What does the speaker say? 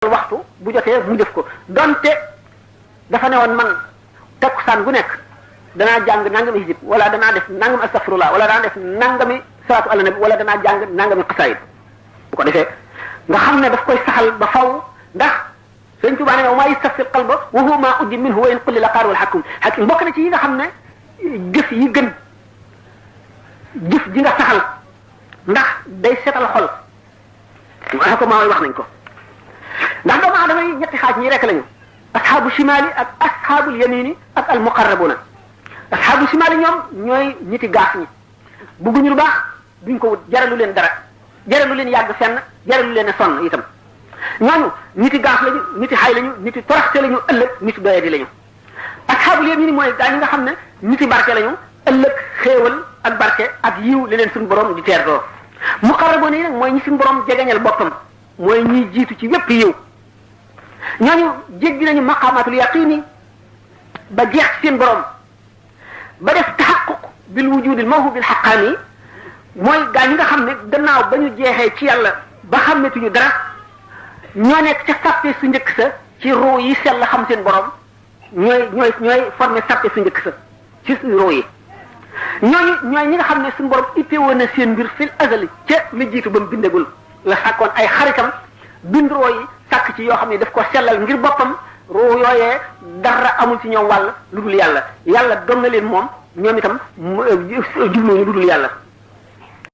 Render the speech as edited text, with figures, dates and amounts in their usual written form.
waxtu bu jotee mu def ko donte dafa ne woon man takkusaan gu nekk danaa jàng nangami hijib wala danaa def nangami astaghfirullah wala danaa def nangami salaatu ala nabi wala danaa jàng nangami xasaayid bu ko defee nga xam ne daf koy saxal ba faw ndax Sëñ Tuubaa ne maa yastafil qalba wa huwa maa uddi minhu wa in qullila qaar wal hakim hakim bokk na ci yi nga xam ne jëf yi gën jëf ji nga saxal ndax day setal xol wax ko maa wax nañ ko ndax doomu aadama yi ñetti xaaj ñi rek lañu asxaabu shimaali ak asxaabul yamini ak al muqarrabuna asxaabu shimaali ñoom ñooy ñiti gaaf ñi bugguñu lu baax duñ ko wut jaralu leen dara jaralu leen yàgg fenn jaralu leen a sonn itam ñooñu niti gaaf lañu niti xay lañu niti toroxte lañu ëllëg niti doyadi lañu asxaabul yamini mooy gaa ñi nga xam ne niti barke lañu ëllëg xéewal ak barke ak yiw li leen suñu borom di teerdoo muqarrabuna yi nag mooy ñi suñu borom jegeñal boppam mooy ñiy jiitu ci wépp yiw ñooñu jéggi nañu maqamatul yaqini ba jeex ci seen borom ba def taxaquq bil wujudil mawhubil haqqani mooy gaa ñi nga xam ne gannaaw ba ñu jeexee ci yàlla ba xàmmetuñu dara ñoo nekk ca sàppe su njëkk sa ci ruu yi sell la xam seen borom ñooy formé sàppe su njëkk sa ci ruu yi ñooñu ñooy ñi nga xam ne suñu borom itte woon na seen mbir fil azali ca la jiitu ba mu bindagul la sàkkoon ay xaritam bind roo yi sàkk ci yoo xam ne daf ko sellal ngir boppam roo yooyee dara amul ci ñoom wàll lu dul yàlla yàlla doon na leen moom ñoom itam jubluñu lu dul yàlla